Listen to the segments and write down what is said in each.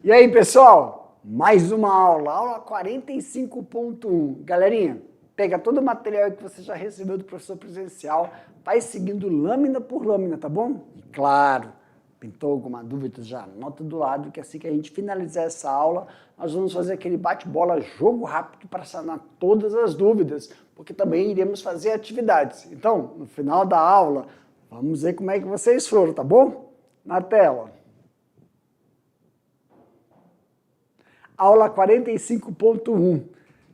E aí, pessoal? Mais uma aula, aula 45.1. Galerinha, pega todo o material que você já recebeu do professor presencial, vai seguindo lâmina por lâmina, tá bom? E claro, pintou alguma dúvida, já anota do lado, que assim que a gente finalizar essa aula, nós vamos fazer aquele bate-bola, jogo rápido para sanar todas as dúvidas, porque também iremos fazer atividades. Então, no final da aula, vamos ver como é que vocês foram, tá bom? Na tela. Aula 45.1.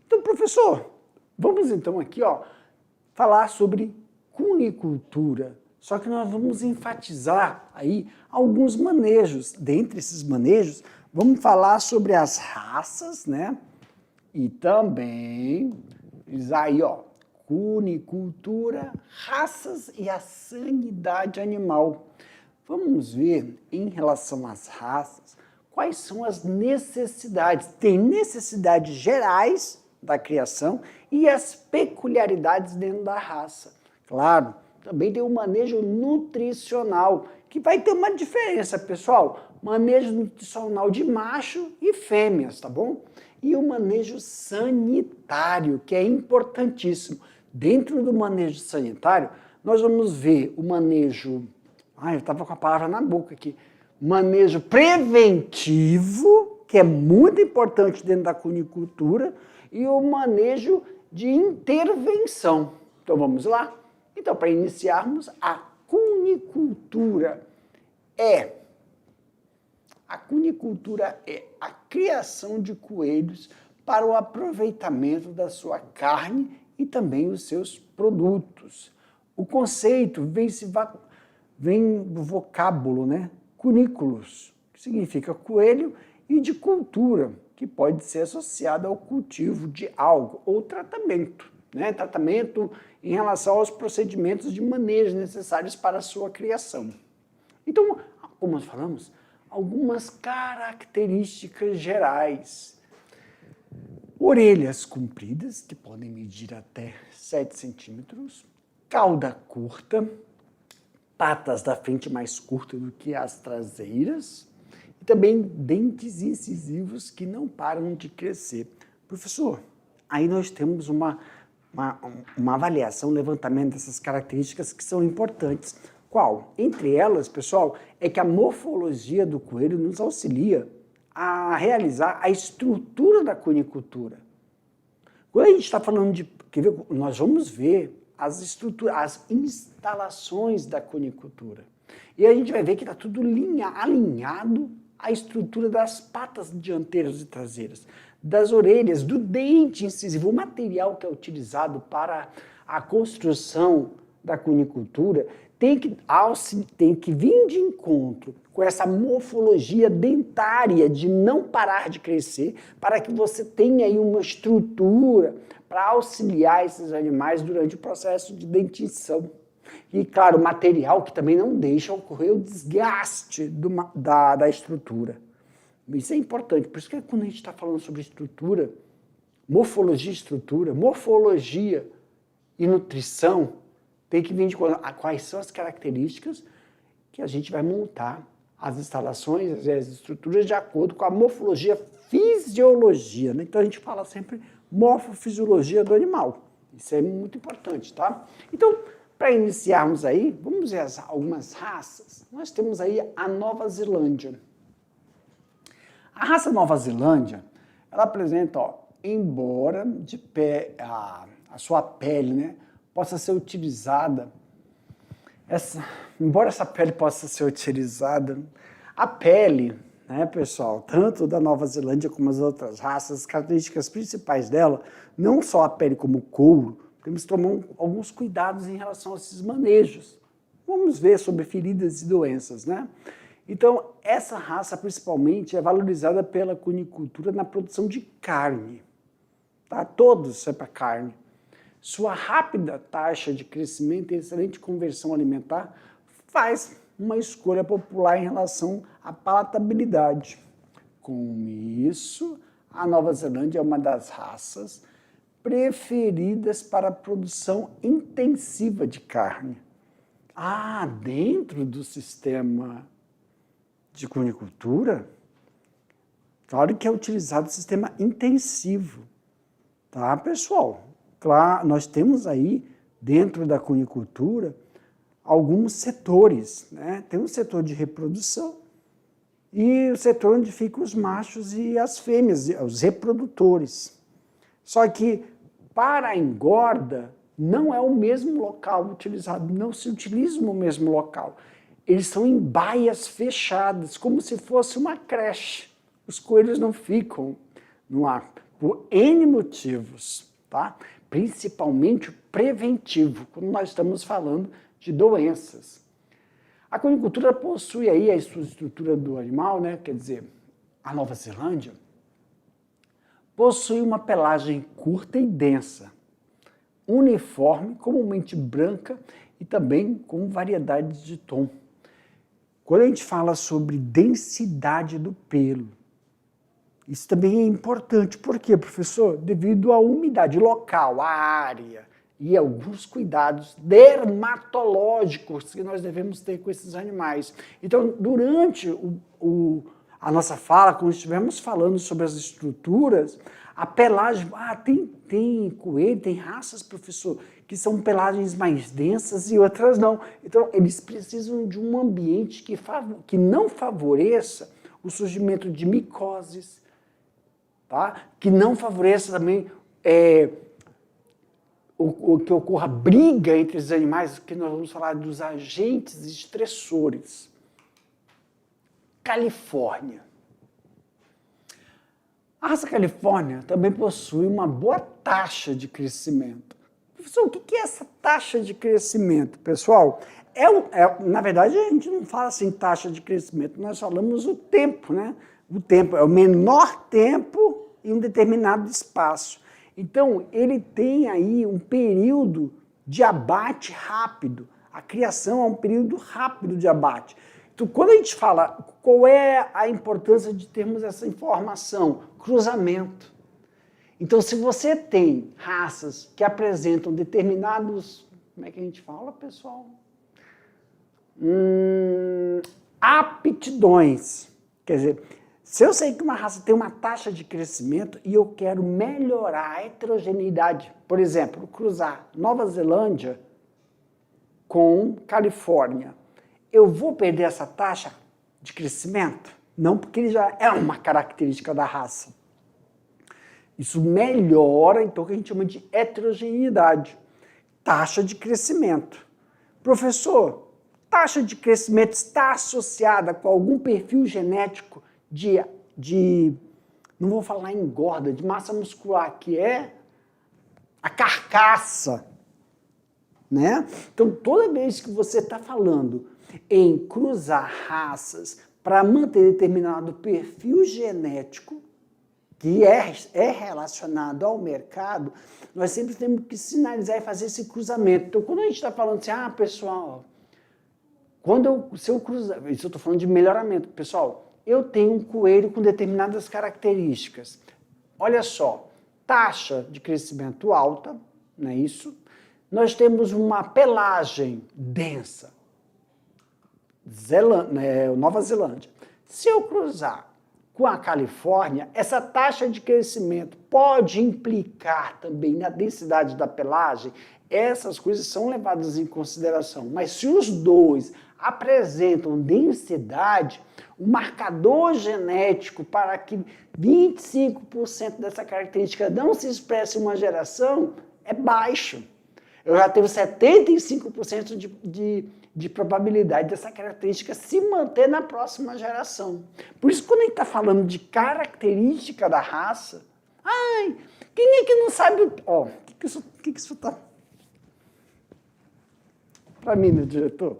Então, professor, vamos então aqui, falar sobre cunicultura. Só que nós vamos enfatizar aí alguns manejos. Dentre esses manejos, vamos falar sobre as raças, né? E também, aí, cunicultura, raças e a sanidade animal. Vamos ver, em relação às raças, quais são as necessidades. Tem necessidades gerais da criação e as peculiaridades dentro da raça. Claro, também tem o manejo nutricional, que vai ter uma diferença, pessoal. Manejo nutricional de macho e fêmeas, tá bom? E o manejo sanitário, que é importantíssimo. Dentro do manejo sanitário, nós vamos ver o manejo... eu estava com a palavra na boca aqui. Manejo preventivo, que é muito importante dentro da cunicultura, e o manejo de intervenção. Então vamos lá? Então, para iniciarmos, a cunicultura é a criação de coelhos para o aproveitamento da sua carne e também os seus produtos. O conceito vem do vocábulo, né? Cunículos, que significa coelho, e de cultura, que pode ser associada ao cultivo de algo, ou tratamento, né? Tratamento em relação aos procedimentos de manejo necessários para a sua criação. Então, como nós falamos, algumas características gerais. Orelhas compridas, que podem medir até 7 centímetros, cauda curta, patas da frente mais curtas do que as traseiras, e também dentes incisivos que não param de crescer. Professor, aí nós temos uma avaliação, um levantamento dessas características que são importantes. Qual? Entre elas, pessoal, é que a morfologia do coelho nos auxilia a realizar a estrutura da cunicultura. Quando a gente está falando de... nós vamos ver as estruturas, as instalações da cunicultura. E a gente vai ver que está tudo alinhado à estrutura das patas dianteiras e traseiras, das orelhas, do dente incisivo. O material que é utilizado para a construção da cunicultura tem que vir de encontro com essa morfologia dentária de não parar de crescer, para que você tenha aí uma estrutura para auxiliar esses animais durante o processo de dentição. E, claro, material que também não deixa ocorrer o desgaste da estrutura. Isso é importante, por isso que quando a gente está falando sobre estrutura, morfologia e nutrição, tem que vir de quais são as características que a gente vai montar as instalações e as estruturas de acordo com a morfologia, fisiologia, né? Então a gente fala sempre morfofisiologia do animal. Isso é muito importante, tá? Então, para iniciarmos aí, vamos ver algumas raças. Nós temos aí a Nova Zelândia. A raça Nova Zelândia, ela apresenta, embora a sua pele, né, possa ser utilizada, embora essa pele possa ser utilizada, a pele, né, pessoal, tanto da Nova Zelândia como as outras raças, as características principais dela, não só a pele como o couro, temos que tomar alguns cuidados em relação a esses manejos. Vamos ver sobre feridas e doenças, né? Então, essa raça, principalmente, é valorizada pela cunicultura na produção de carne. Tá? Todos é para carne. Sua rápida taxa de crescimento e excelente conversão alimentar faz uma escolha popular em relação à palatabilidade. Com isso, a Nova Zelândia é uma das raças preferidas para a produção intensiva de carne. Dentro do sistema de cunicultura, Claro que é utilizado o sistema intensivo, tá, pessoal? Claro, nós temos aí, dentro da cunicultura, alguns setores, né? Tem um setor de reprodução e o setor onde ficam os machos e as fêmeas, os reprodutores. Só que para a engorda não é o mesmo local utilizado, não se utiliza no mesmo local. Eles são em baias fechadas, como se fosse uma creche. Os coelhos não ficam no ar, por N motivos, tá? Principalmente o preventivo, quando nós estamos falando de doenças. A cunicultura possui aí a sua estrutura do animal, né? Quer dizer, a Nova Zelândia possui uma pelagem curta e densa, uniforme, comumente branca e também com variedade de tom. Quando a gente fala sobre densidade do pelo, isso também é importante. Por quê, professor? Devido à umidade local, à área e alguns cuidados dermatológicos que nós devemos ter com esses animais. Então, durante a nossa fala, quando estivermos falando sobre as estruturas, a pelagem... tem coelho, tem raças, professor, que são pelagens mais densas e outras não. Então, eles precisam de um ambiente que não favoreça o surgimento de micoses, tá? Que não favoreça também o que ocorra briga entre os animais, que nós vamos falar dos agentes estressores. Califórnia. A raça Califórnia também possui uma boa taxa de crescimento. Professor, o que é essa taxa de crescimento, pessoal? Na verdade, a gente não fala assim taxa de crescimento, nós falamos o tempo, né? O tempo é o menor tempo em um determinado espaço. Então, ele tem aí um período de abate rápido. A criação é um período rápido de abate. Então, quando a gente fala qual é a importância de termos essa informação, cruzamento. Então, se você tem raças que apresentam determinados, como é que a gente fala, pessoal? Aptidões. Quer dizer, se eu sei que uma raça tem uma taxa de crescimento e eu quero melhorar a heterogeneidade, por exemplo, cruzar Nova Zelândia com Califórnia, eu vou perder essa taxa de crescimento? Não, porque ele já é uma característica da raça. Isso melhora, então, o que a gente chama de heterogeneidade. Taxa de crescimento. Professor, taxa de crescimento está associada com algum perfil genético não vou falar engorda, de massa muscular, que é a carcaça, né? Então, toda vez que você está falando em cruzar raças para manter determinado perfil genético, que é relacionado ao mercado, nós sempre temos que sinalizar e fazer esse cruzamento. Então, quando a gente está falando assim, pessoal, se eu cruzar, isso eu estou falando de melhoramento, pessoal, eu tenho um coelho com determinadas características. Olha só, taxa de crescimento alta, não é isso? Nós temos uma pelagem densa, Nova Zelândia. Se eu cruzar com a Califórnia, essa taxa de crescimento pode implicar também na densidade da pelagem. Essas coisas são levadas em consideração. Mas se os dois apresentam densidade, o marcador genético para que 25% dessa característica não se expresse em uma geração é baixo. Eu já tenho 75% de probabilidade dessa característica se manter na próxima geração. Por isso, quando a gente está falando de característica da raça, quem é que não sabe o que isso está... Para mim, meu diretor,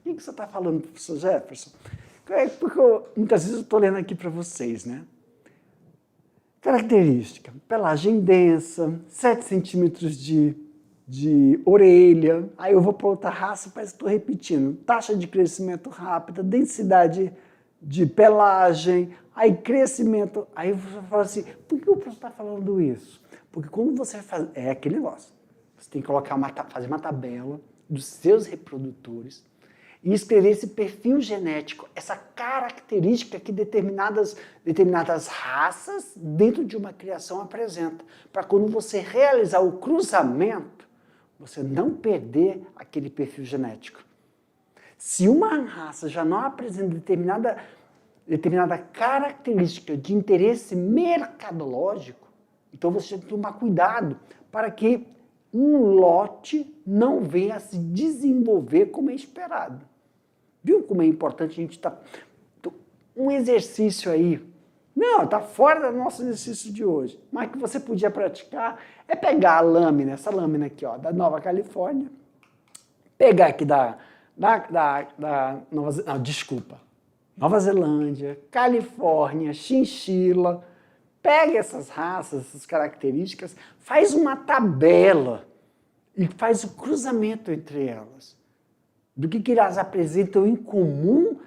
o que você está falando, professor Jefferson? Porque muitas vezes eu estou lendo aqui para vocês, né? Característica, pelagem densa, 7 centímetros de orelha, aí eu vou para outra raça, parece que estou repetindo, taxa de crescimento rápida, densidade de pelagem, aí crescimento, aí você fala assim, por que o professor está falando isso? Porque quando você faz, é aquele negócio, você tem que colocar fazer uma tabela dos seus reprodutores, e escrever esse perfil genético, essa característica que determinadas raças dentro de uma criação apresentam, para quando você realizar o cruzamento, você não perder aquele perfil genético. Se uma raça já não apresenta determinada característica de interesse mercadológico, então você tem que tomar cuidado para que um lote não venha a se desenvolver como é esperado. Viu como é importante a gente estar... Um exercício aí, não, está fora do nosso exercício de hoje, mas que você podia praticar é pegar a lâmina, essa lâmina aqui, ó, da Nova Califórnia, pegar aqui Nova Zelândia, Califórnia, Chinchila, pega essas raças, essas características, faz uma tabela e faz o cruzamento entre elas. Do que elas apresentam em comum,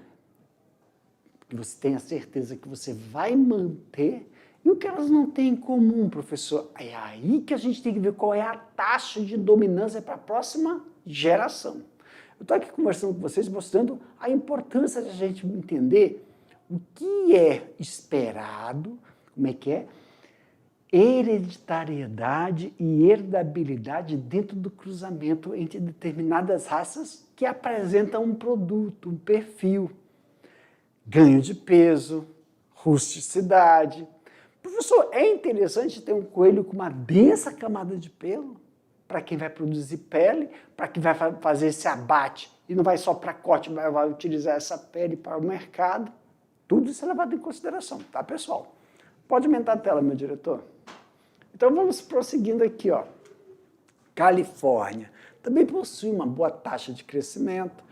que você tenha certeza que você vai manter, e o que elas não têm em comum, professor. É aí que a gente tem que ver qual é a taxa de dominância para a próxima geração. Eu estou aqui conversando com vocês, mostrando a importância de a gente entender o que é esperado, como é que é, hereditariedade e herdabilidade dentro do cruzamento entre determinadas raças que apresentam um produto, um perfil. Ganho de peso, rusticidade. Professor, é interessante ter um coelho com uma densa camada de pelo para quem vai produzir pele, para quem vai fazer esse abate e não vai só para corte, mas vai utilizar essa pele para o mercado. Tudo isso é levado em consideração, tá, pessoal? Pode aumentar a tela, meu diretor? Então vamos prosseguindo aqui, ó. Califórnia também possui uma boa taxa de crescimento,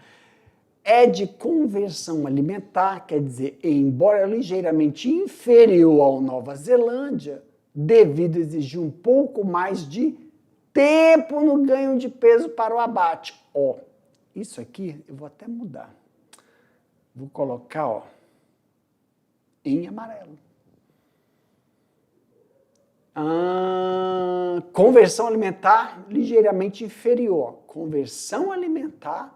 é de conversão alimentar, quer dizer, embora ligeiramente inferior ao Nova Zelândia, devido a exigir um pouco mais de tempo no ganho de peso para o abate. Ó, isso aqui eu vou até mudar. Vou colocar, ó, em amarelo. Conversão alimentar ligeiramente inferior. Conversão alimentar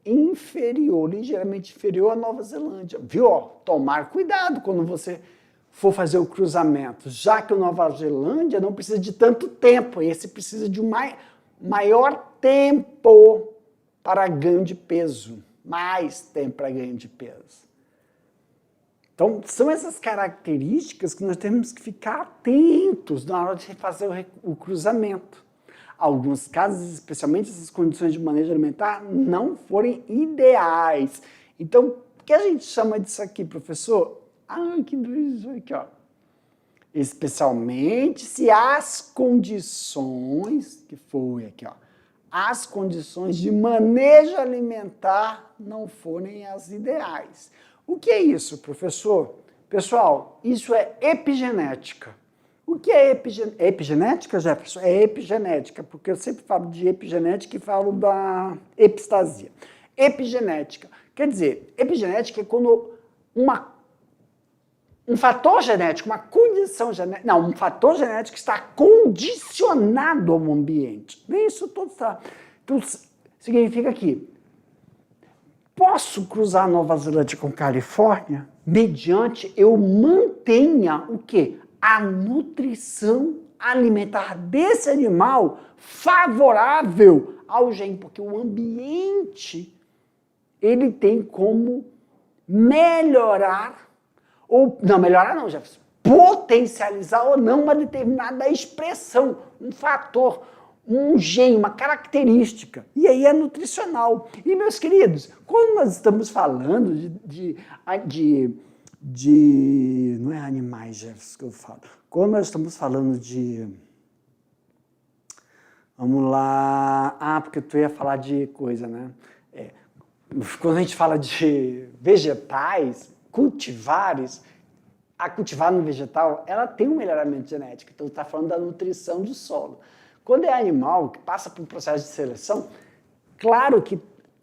inferior, ligeiramente inferior à Nova Zelândia. Viu? Ó, tomar cuidado quando você for fazer o cruzamento, já que a Nova Zelândia não precisa de tanto tempo, esse precisa de um maior tempo para ganho de peso, mais tempo para ganho de peso. Então, são essas características que nós temos que ficar atentos na hora de fazer o cruzamento. Alguns casos, especialmente essas condições de manejo alimentar, não forem ideais. Então, o que a gente chama disso aqui, professor? Que isso aqui, ó. Especialmente se as condições, que foi aqui, ó, as condições de manejo alimentar não forem as ideais. O que é isso, professor? Pessoal, isso é epigenética. O que é epigenética, Jefferson? É epigenética, porque eu sempre falo de epigenética e falo da epistasia. Epigenética. Quer dizer, epigenética é quando um fator genético, uma condição genética, não, um fator genético está condicionado ao ambiente. Nem isso tudo está. Então, significa que posso cruzar Nova Zelândia com Califórnia mediante eu mantenha o quê? A nutrição alimentar desse animal favorável ao gene, porque o ambiente ele tem como melhorar, ou não melhorar não, Jefferson, potencializar ou não uma determinada expressão, um fator, um gene, uma característica, e aí é nutricional. E, meus queridos, quando nós estamos falando não é animais, Jefferson, que eu falo. Quando nós estamos falando de... Vamos lá... porque tu ia falar de coisa, né? Quando a gente fala de vegetais, cultivares, a cultivar no vegetal, ela tem um melhoramento genético. Então, está falando da nutrição do solo. Quando é animal que passa por um processo de seleção, claro que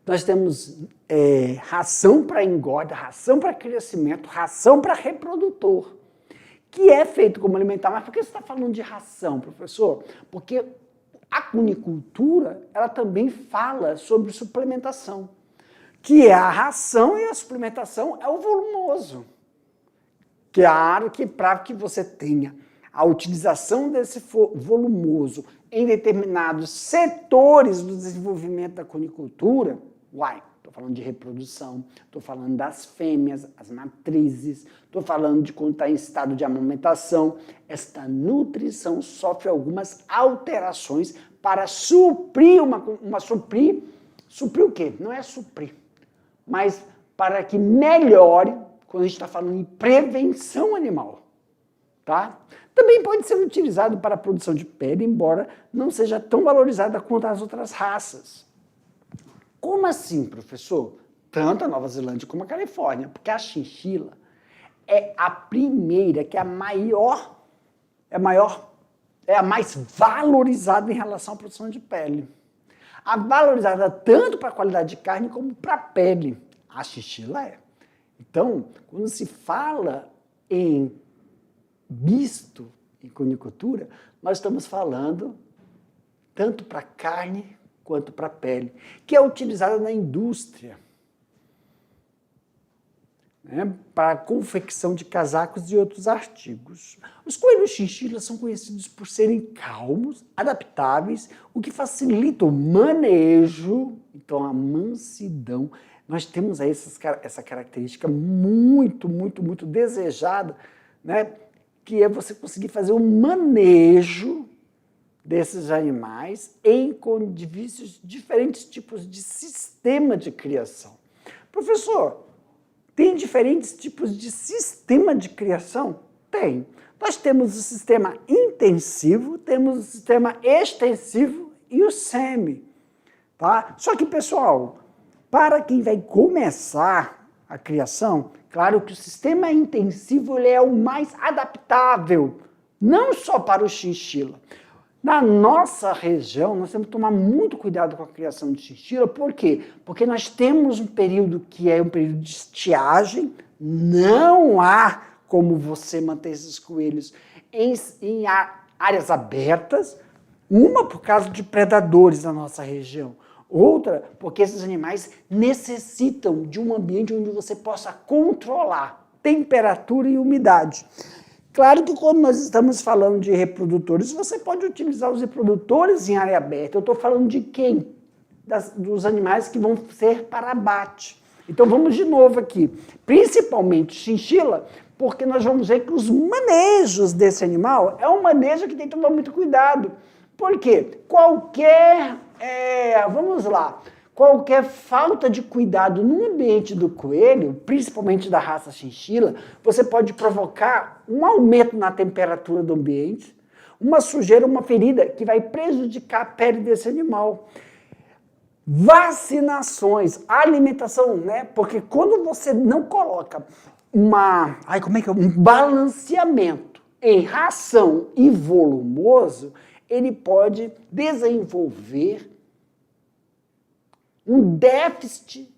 nós temos ração para engorda, ração para crescimento, ração para reprodutor, que é feito como alimentar. Mas por que você está falando de ração, professor? Porque a cunicultura, ela também fala sobre suplementação. que é a ração, e a suplementação é o volumoso. Claro que para que você tenha a utilização desse volumoso em determinados setores do desenvolvimento da conicultura, estou falando de reprodução, estou falando das fêmeas, as matrizes, estou falando de quando está em estado de amamentação, esta nutrição sofre algumas alterações para suprir suprir o quê? Não é suprir, mas para que melhore, quando a gente está falando em prevenção animal, tá? Também pode ser utilizado para a produção de pele, embora não seja tão valorizada quanto as outras raças. Como assim, professor? Tanto a Nova Zelândia como a Califórnia, porque a chinchila é a primeira, que é a mais valorizada em relação à produção de pele. A valorizada tanto para a qualidade de carne como para a pele. A chinchila é. Então, quando se fala em misto em conicultura, nós estamos falando tanto para carne quanto para pele, que é utilizada na indústria, né, para a confecção de casacos e outros artigos. Os coelhos chinchilas são conhecidos por serem calmos, adaptáveis, o que facilita o manejo, então a mansidão. Nós temos aí essa característica muito desejada, né, que é você conseguir fazer o manejo desses animais em diferentes tipos de sistema de criação. Professor, tem diferentes tipos de sistema de criação? Tem. Nós temos o sistema intensivo, temos o sistema extensivo e o semi. Tá? Só que, pessoal, para quem vai começar a criação, claro que o sistema intensivo ele é o mais adaptável, não só para o chinchila. Na nossa região, nós temos que tomar muito cuidado com a criação de chinchila. Por quê? Porque nós temos um período que é um período de estiagem, não há como você manter esses coelhos em áreas abertas, uma por causa de predadores na nossa região, outra porque esses animais necessitam de um ambiente onde você possa controlar temperatura e umidade. Claro que quando nós estamos falando de reprodutores, você pode utilizar os reprodutores em área aberta. Eu estou falando de quem? Dos animais que vão ser para abate. Então vamos de novo aqui, principalmente chinchila, porque nós vamos ver que os manejos desse animal é um manejo que tem que tomar muito cuidado. Por quê? Qualquer falta de cuidado no ambiente do coelho, principalmente da raça chinchila, você pode provocar um aumento na temperatura do ambiente, uma sujeira, uma ferida que vai prejudicar a pele desse animal. Vacinações, alimentação, né? Porque quando você não coloca um balanceamento em ração e volumoso, ele pode desenvolver um déficit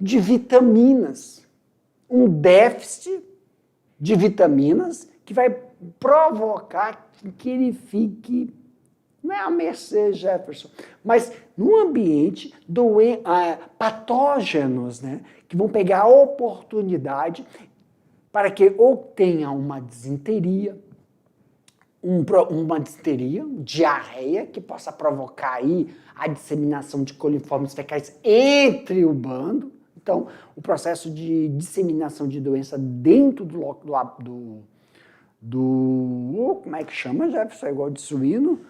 de vitaminas. Um déficit de vitaminas que vai provocar que ele fique, não é a mercê, Jefferson, mas num ambiente patógenos, né, que vão pegar a oportunidade para que ou tenha uma disenteria, diarreia, que possa provocar aí a disseminação de coliformes fecais entre o bando. Então, o processo de disseminação de doença dentro como é que chama, Jefferson? É igual de suíno,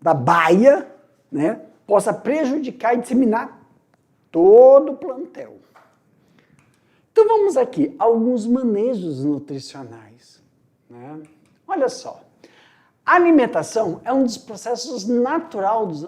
da baia, né? Possa prejudicar e disseminar todo o plantel. Então, vamos aqui, alguns manejos nutricionais, né? Olha só, a alimentação é um dos processos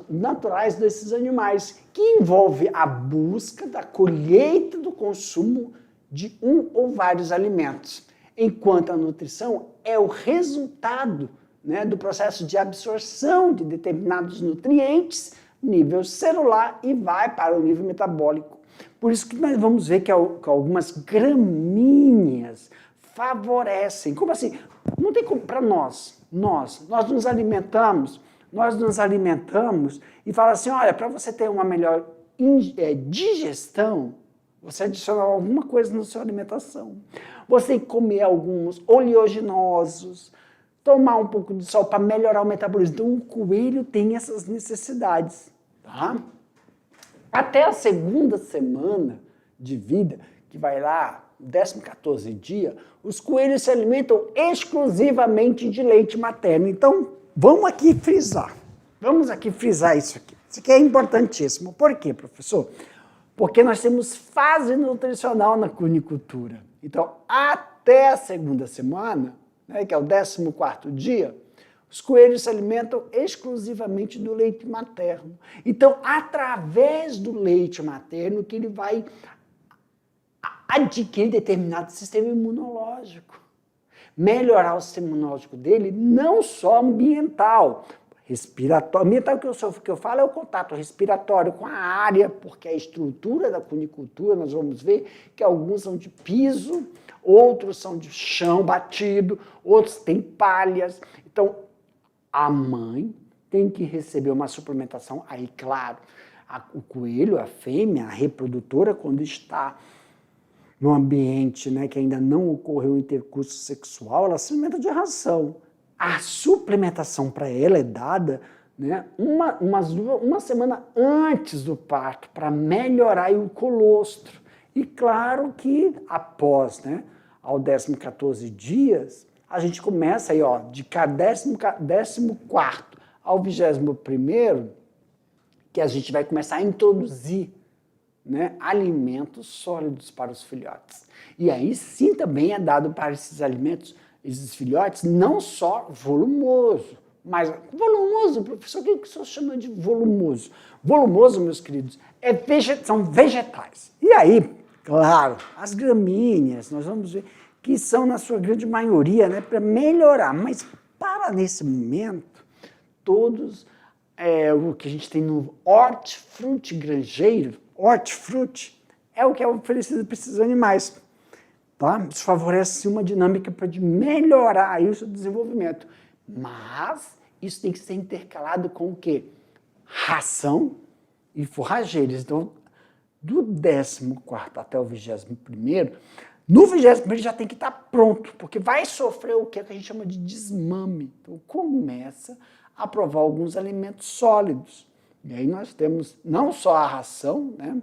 naturais desses animais, que envolve a busca da colheita do consumo de um ou vários alimentos, enquanto a nutrição é o resultado, né, do processo de absorção de determinados nutrientes, nível celular, e vai para o nível metabólico. Por isso que nós vamos ver que algumas gramíneas favorecem. Como assim? Não tem como para nós nos alimentamos e fala assim, olha, para você ter uma melhor digestão, você adicionar alguma coisa na sua alimentação. Você tem que comer alguns oleaginosos, tomar um pouco de sol para melhorar o metabolismo. Então, o coelho tem essas necessidades, tá? Até a segunda semana de vida, que vai lá, 14º dia, os coelhos se alimentam exclusivamente de leite materno. Então, vamos aqui frisar isso aqui. Isso aqui é importantíssimo. Por quê, professor? Porque nós temos fase nutricional na cunicultura. Então, até a segunda semana, né, que é o 14º dia, os coelhos se alimentam exclusivamente do leite materno. Então, através do leite materno que ele vai adquirir determinado sistema imunológico. Melhorar o sistema imunológico dele, não só ambiental, respiratório. Ambiental que eu falo é o contato respiratório com a área, porque a estrutura da cunicultura, nós vamos ver que alguns são de piso, outros são de chão batido, outros têm palhas. Então, a mãe tem que receber uma suplementação. Aí, claro, o coelho, a fêmea, a reprodutora, quando está no ambiente, né, que ainda não ocorreu o intercurso sexual, ela se alimenta de ração. A suplementação para ela é dada, né, uma semana antes do parto, para melhorar o colostro. E claro que após, né, ao 14º dias, a gente começa aí, ó, de 14º ao 21º, que a gente vai começar a introduzir, né, alimentos sólidos para os filhotes. E aí sim também é dado para esses alimentos, esses filhotes, não só volumoso, mas volumoso, professor, o que o senhor chama de volumoso? Volumoso, meus queridos, são vegetais. E aí, claro, as gramíneas, nós vamos ver que são, na sua grande maioria, né, para melhorar, mas para nesse momento, todos o que a gente tem no hortifruti granjeiro, hortifruti é o que é oferecido para esses animais. Tá? Isso favorece uma dinâmica para melhorar aí o seu desenvolvimento. Mas isso tem que ser intercalado com o quê? Ração e forrageiros. Então, do 14º até o 21º, no 21º já tem que estar pronto, porque vai sofrer o que a gente chama de desmame. Então, começa a provar alguns alimentos sólidos. E aí nós temos não só a ração, né,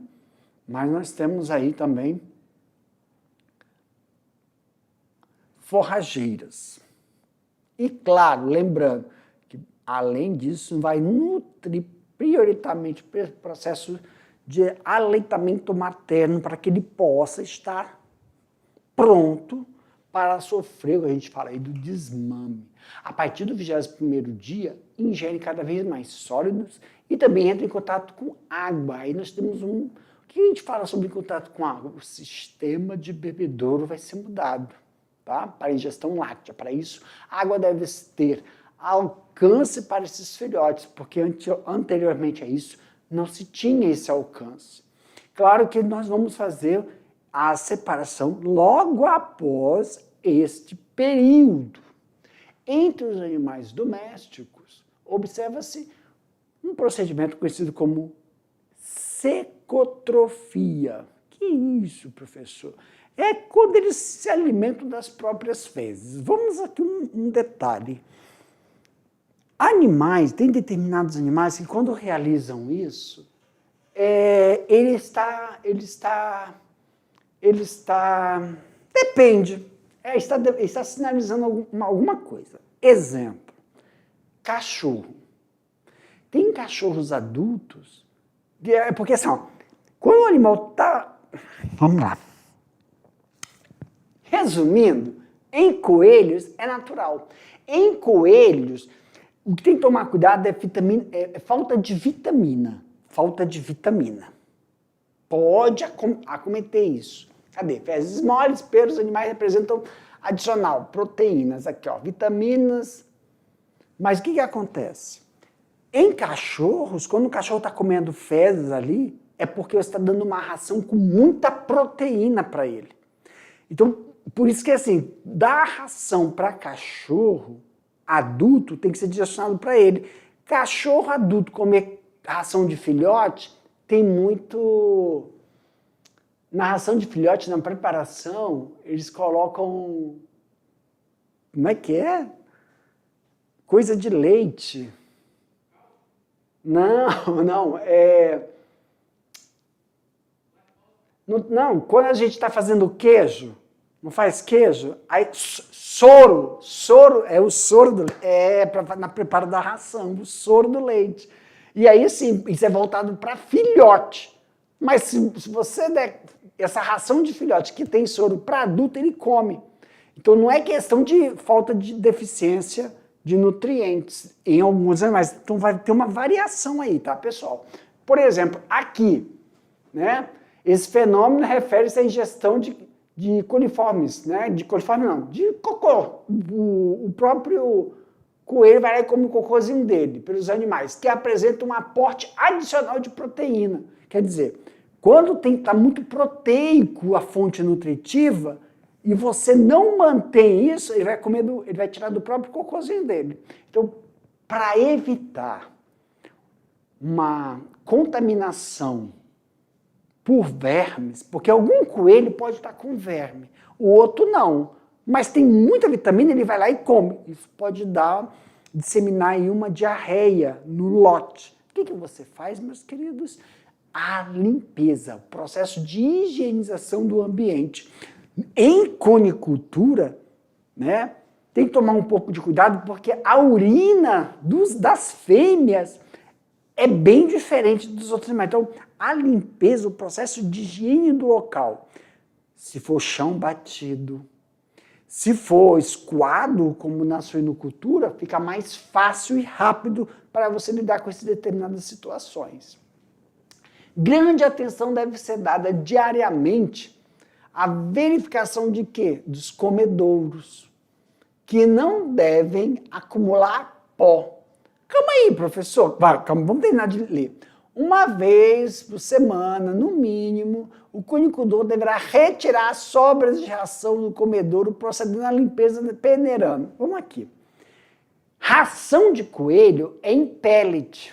mas nós temos aí também forrageiras. E claro, lembrando que além disso vai nutrir prioritariamente o processo de aleitamento materno para que ele possa estar pronto para sofrer o que a gente fala aí do desmame. A partir do 21º dia, ingere cada vez mais sólidos e também entra em contato com água. Aí nós temos o que a gente fala sobre contato com água? O sistema de bebedouro vai ser mudado, tá? Para a ingestão láctea. Para isso, a água deve ter alcance para esses filhotes, porque anteriormente a isso não se tinha esse alcance. Claro que nós vamos fazer a separação logo após este período. Entre os animais domésticos, observa-se um procedimento conhecido como secotrofia. Que isso, professor? É quando eles se alimentam das próprias fezes. Vamos aqui um detalhe. Tem determinados animais que quando realizam isso, está sinalizando alguma coisa. Exemplo, cachorro. Tem cachorros adultos, porque assim, ó, quando o animal está... Vamos lá. Resumindo, em coelhos é natural. Em coelhos, o que tem que tomar cuidado é falta de vitamina. Falta de vitamina. Pode acometer isso. Cadê? Fezes moles, pelos animais representam adicional, proteínas, aqui ó, vitaminas. Mas o que acontece? Em cachorros, quando o cachorro está comendo fezes ali, é porque você está dando uma ração com muita proteína para ele. Então, por isso que assim, dar ração para cachorro adulto tem que ser direcionado para ele. Cachorro adulto comer ração de filhote tem muito... Na ração de filhote, na preparação, eles colocam... Como é que é? Coisa de leite. Não, Não, quando a gente está fazendo queijo, não faz queijo? Aí, soro é o soro do leite, na preparo da ração, o soro do leite. E aí sim, isso é voltado para filhote. Mas se você der essa ração de filhote que tem soro para adulto, ele come. Então não é questão de falta de deficiência de nutrientes em alguns animais. Então vai ter uma variação aí, tá, pessoal? Por exemplo, aqui, né? Esse fenômeno refere-se à ingestão de coliformes, né? De coliforme não, de cocô. O próprio coelho vai lá e come o cocôzinho dele, pelos animais, que apresenta um aporte adicional de proteína. Quer dizer, quando está muito proteico a fonte nutritiva e você não mantém isso, ele vai tirar do próprio cocôzinho dele. Então, para evitar uma contaminação por vermes, porque algum coelho pode estar com verme, o outro não, mas tem muita vitamina, ele vai lá e come. Isso pode disseminar aí uma diarreia no lote. O que você faz, meus queridos? A limpeza, o processo de higienização do ambiente. Em conicultura, né, tem que tomar um pouco de cuidado, porque a urina das fêmeas é bem diferente dos outros animais. Então, a limpeza, o processo de higiene do local, se for chão batido, se for escoado, como na suinocultura, fica mais fácil e rápido para você lidar com essas determinadas situações. Grande atenção deve ser dada diariamente à verificação de quê? Dos comedouros, que não devem acumular pó. Calma aí, professor. Calma, vamos terminar de ler. Uma vez por semana, no mínimo, o conicultor deverá retirar as sobras de ração do comedouro, procedendo à limpeza peneirando. Vamos aqui. Ração de coelho é em pellet,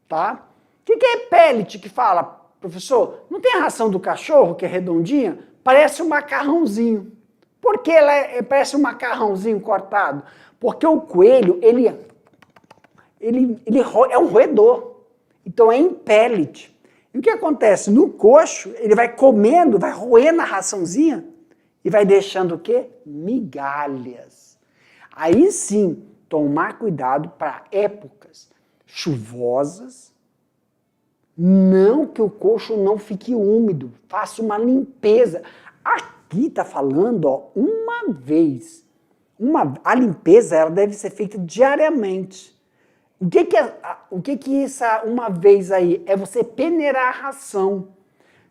tá? O que é pellet que fala, professor? Não tem a ração do cachorro, que é redondinha? Parece um macarrãozinho. Por que ela parece um macarrãozinho cortado? Porque o coelho, ele é um roedor. Então é em pellet. E o que acontece? No coxo, ele vai comendo, vai roendo a raçãozinha e vai deixando o quê? Migalhas. Aí sim, tomar cuidado para épocas chuvosas, não que o coxo não fique úmido, faça uma limpeza. Aqui está falando, ó, uma vez. A limpeza ela deve ser feita diariamente. O que essa uma vez aí? É você peneirar a ração,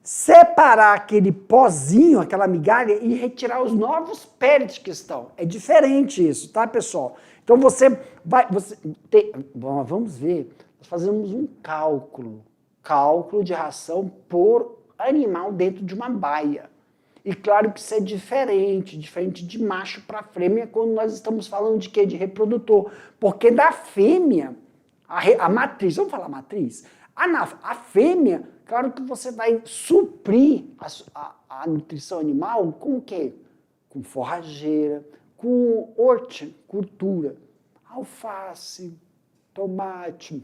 separar aquele pozinho, aquela migalha e retirar os novos pellets que estão. É diferente isso, tá, pessoal? Então bom, vamos ver, nós fazemos um cálculo de ração por animal dentro de uma baia. E claro que isso é diferente de macho para fêmea, quando nós estamos falando de quê? De reprodutor. Porque da fêmea, a matriz, vamos falar matriz? A fêmea, claro que você vai suprir a nutrição animal com o quê? Com forrageira, com horticultura, alface, tomate,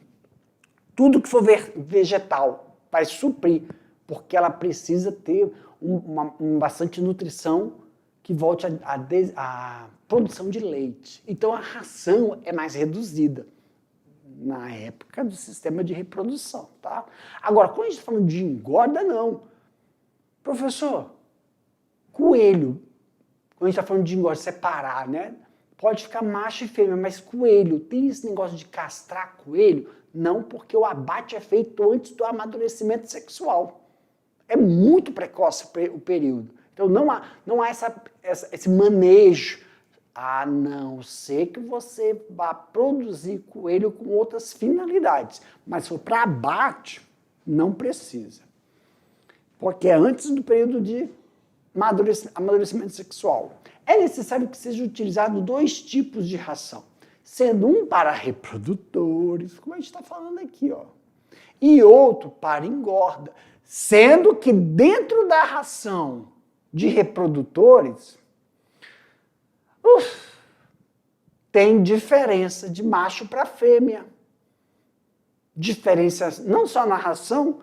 tudo que for vegetal vai suprir, porque ela precisa ter bastante nutrição que volte à produção de leite. Então a ração é mais reduzida na época do sistema de reprodução, tá? Agora, quando a gente está falando de engorda, não. Professor, coelho, quando a gente está falando de engorda, separar, né? Pode ficar macho e fêmea, mas coelho, tem esse negócio de castrar coelho? Não, porque o abate é feito antes do amadurecimento sexual. É muito precoce o período. Então não há esse manejo, a não ser que você vá produzir coelho com outras finalidades. Mas se for para abate, não precisa. Porque é antes do período de amadurecimento sexual. É necessário que seja utilizado 2 tipos de ração, sendo um para reprodutores, como a gente está falando aqui, ó, e outro para engorda, sendo que dentro da ração de reprodutores, tem diferença de macho para fêmea. Diferença não só na ração,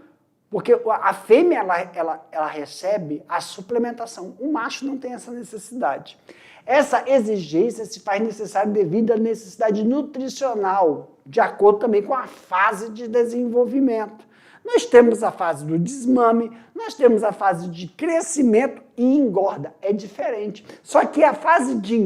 porque a fêmea ela recebe a suplementação. O macho não tem essa necessidade. Essa exigência se faz necessária devido à necessidade nutricional, de acordo também com a fase de desenvolvimento. Nós temos a fase do desmame, nós temos a fase de crescimento e engorda. É diferente. Só que a fase de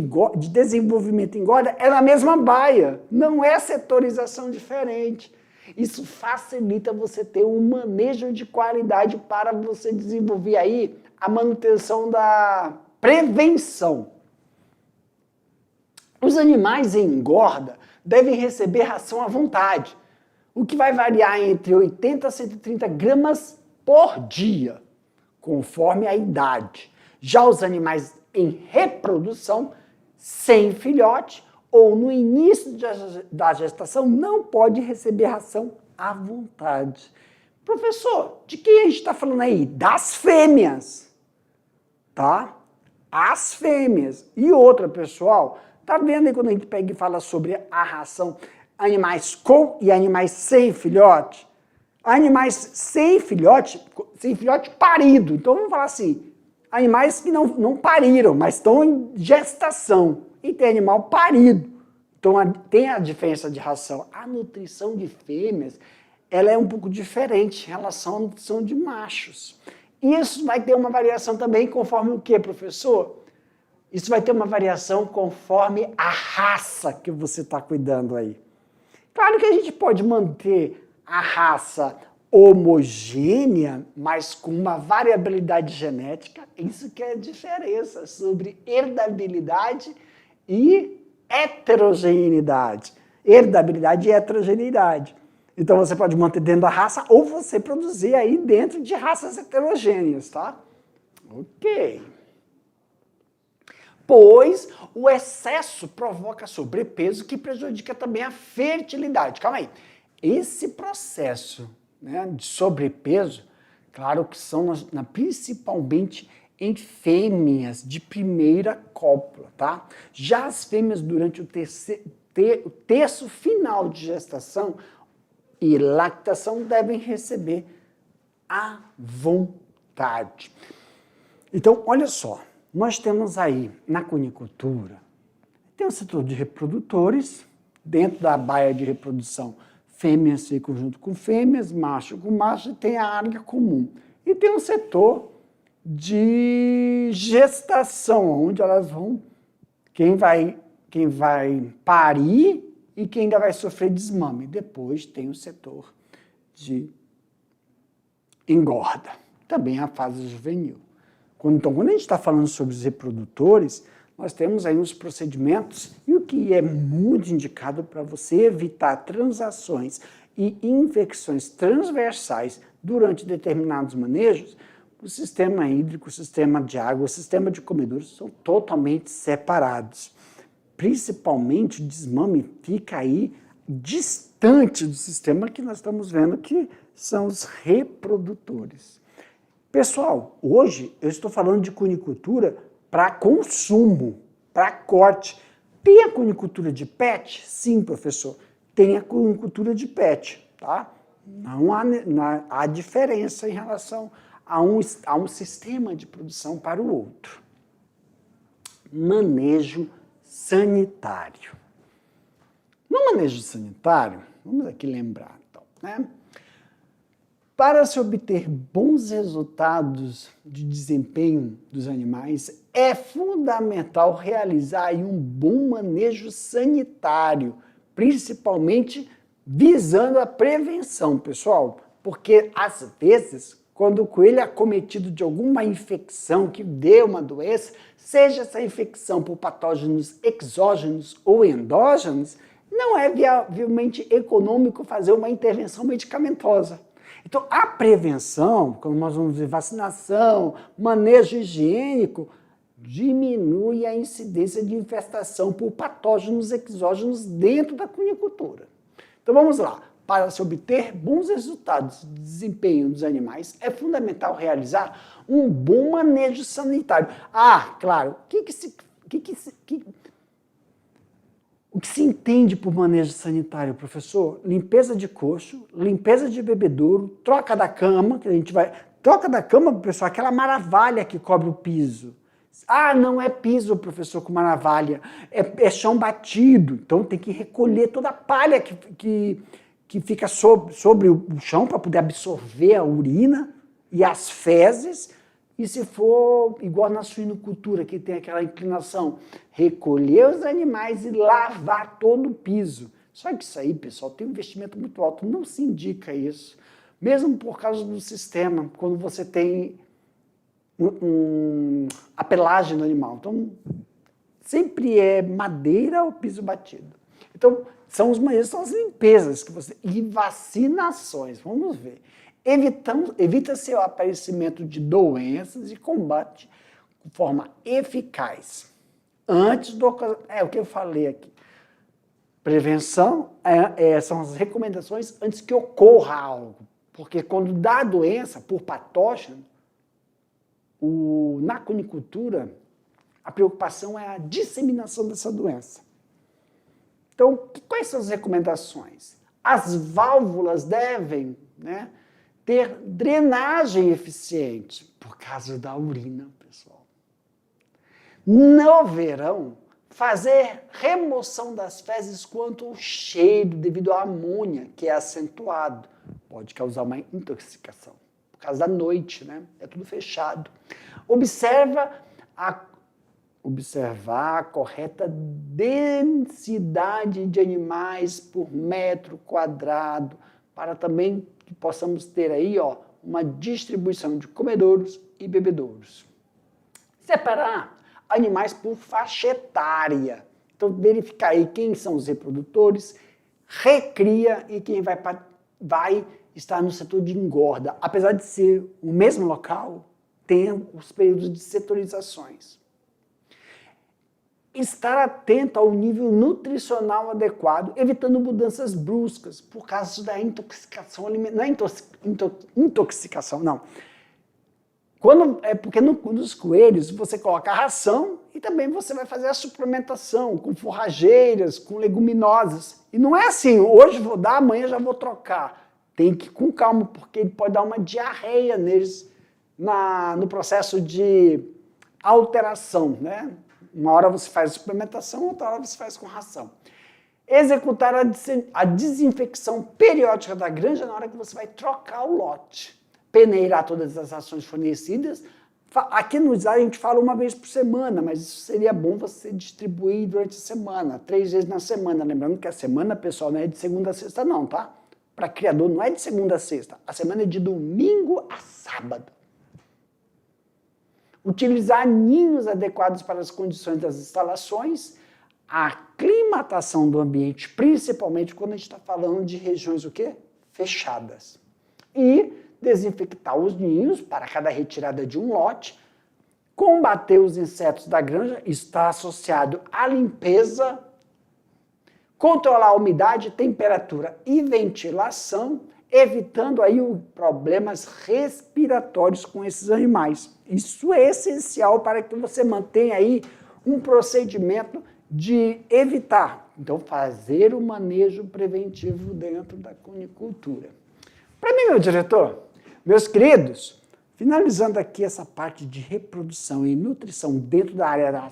desenvolvimento e engorda é na mesma baia, não é setorização diferente. Isso facilita você ter um manejo de qualidade para você desenvolver aí a manutenção da prevenção. Os animais em engorda devem receber ração à vontade, o que vai variar entre 80 a 130 gramas por dia, conforme a idade. Já os animais em reprodução, sem filhote, ou no início da gestação, não pode receber ração à vontade. Professor, de quem a gente está falando aí? Das fêmeas, tá? As fêmeas. E outra, pessoal, tá vendo aí quando a gente pega e fala sobre a ração animais com e animais sem filhote? Animais sem filhote parido. Então vamos falar assim, animais que não pariram, mas estão em gestação. E tem animal parido. Então tem a diferença de ração. A nutrição de fêmeas, ela é um pouco diferente em relação à nutrição de machos. Isso vai ter uma variação também conforme o quê, professor? Isso vai ter uma variação conforme a raça que você está cuidando aí. Claro que a gente pode manter a raça homogênea, mas com uma variabilidade genética. Isso que é a diferença sobre herdabilidade e heterogeneidade. Herdabilidade e heterogeneidade. Então você pode manter dentro da raça ou você produzir aí dentro de raças heterogêneas, tá? Ok. Pois o excesso provoca sobrepeso que prejudica também a fertilidade. Calma aí. Esse processo, né, de sobrepeso, claro que são principalmente em fêmeas de primeira cópula, tá? Já as fêmeas durante o terço final de gestação e lactação devem receber à vontade. Então, olha só, nós temos aí na cunicultura, tem o setor de reprodutores, dentro da baia de reprodução, fêmeas ficam junto com fêmeas, macho com macho, e tem a área comum. E tem um setor de gestação, onde elas vão, quem vai parir e quem ainda vai sofrer desmame. Depois tem o setor de engorda, também a fase juvenil. Então, quando a gente está falando sobre os reprodutores, nós temos aí uns procedimentos e o que é muito indicado para você evitar transações e infecções transversais durante determinados manejos. O sistema hídrico, o sistema de água, o sistema de comedouros são totalmente separados. Principalmente o desmame fica aí distante do sistema que nós estamos vendo que são os reprodutores. Pessoal, hoje eu estou falando de cunicultura para consumo, para corte. Tem a cunicultura de PET? Sim, professor, tem a cunicultura de PET, tá? Não há diferença em relação a um sistema de produção para o outro. Manejo sanitário. No manejo sanitário, vamos aqui lembrar, então, né? Para se obter bons resultados de desempenho dos animais, é fundamental realizar aí um bom manejo sanitário, principalmente visando a prevenção, pessoal, porque às vezes, quando o coelho é acometido de alguma infecção que dê uma doença, seja essa infecção por patógenos exógenos ou endógenos, não é viavelmente econômico fazer uma intervenção medicamentosa. Então, a prevenção, quando nós vamos ver vacinação, manejo higiênico, diminui a incidência de infestação por patógenos exógenos dentro da cunicultura. Então, vamos lá. Para se obter bons resultados de desempenho dos animais, é fundamental realizar um bom manejo sanitário. Ah, claro, o que se entende por manejo sanitário, professor? Limpeza de coxo, limpeza de bebedouro, troca da cama, que a gente vai... Troca da cama, pessoal, aquela maravilha que cobre o piso. Ah, não é piso, professor, com maravilha, é chão batido. Então tem que recolher toda a palha que fica sobre o chão para poder absorver a urina e as fezes. E se for igual na suinocultura, que tem aquela inclinação, recolher os animais e lavar todo o piso. Só que isso aí, pessoal, tem um investimento muito alto, não se indica isso. Mesmo por causa do sistema, quando você tem a pelagem do animal. Então, sempre é madeira ou piso batido. Então, são as limpezas que você... E vacinações, vamos ver. Evita-se o aparecimento de doenças e combate de forma eficaz. Antes do... É o que eu falei aqui. Prevenção são as recomendações antes que ocorra algo. Porque quando dá doença por patógeno, na cunicultura, a preocupação é a disseminação dessa doença. Então, quais são as recomendações? As válvulas devem, né, ter drenagem eficiente, por causa da urina, pessoal. No verão, fazer remoção das fezes quanto ao cheiro, devido à amônia, que é acentuado. Pode causar uma intoxicação, por causa da noite, né? É tudo fechado. Observar a correta densidade de animais por metro quadrado, para também que possamos ter aí, ó, uma distribuição de comedouros e bebedouros. Separar animais por faixa etária. Então, verificar aí quem são os reprodutores, recria e quem vai estar no setor de engorda. Apesar de ser o mesmo local, tem os períodos de setorizações. Estar atento ao nível nutricional adequado, evitando mudanças bruscas, por causa da intoxicação alimentar. Não é intoxicação, não. Porque nos coelhos você coloca a ração e também você vai fazer a suplementação com forrageiras, com leguminosas. E não é assim, hoje vou dar, amanhã já vou trocar. Tem que ir com calma, porque ele pode dar uma diarreia neles no processo de alteração, né? Uma hora você faz suplementação, outra hora você faz com ração. Executar a desinfecção periódica da granja na hora que você vai trocar o lote. Peneirar todas as rações fornecidas. Aqui no Israel a gente fala uma vez por semana, mas isso seria bom você distribuir durante a semana, 3 vezes na semana. Lembrando que a semana, pessoal, não é de segunda a sexta não, tá? Para criador não é de segunda a sexta. A semana é de domingo a sábado. Utilizar ninhos adequados para as condições das instalações, a aclimatação do ambiente, principalmente quando a gente está falando de regiões o quê? Fechadas. E desinfectar os ninhos para cada retirada de um lote, combater os insetos da granja, está associado à limpeza, controlar a umidade, temperatura e ventilação, evitando aí problemas respiratórios com esses animais. Isso é essencial para que você mantenha aí um procedimento de evitar. Então, fazer o manejo preventivo dentro da cunicultura. Para mim, meu diretor, meus queridos, finalizando aqui essa parte de reprodução e nutrição dentro da área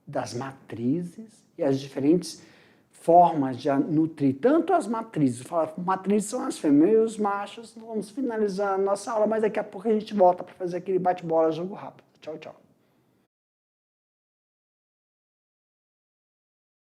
das matrizes e as diferentes formas de nutrir tanto as matrizes, matrizes são as fêmeas e os machos. Vamos finalizar a nossa aula, mas daqui a pouco a gente volta para fazer aquele bate-bola, jogo rápido. Tchau, tchau.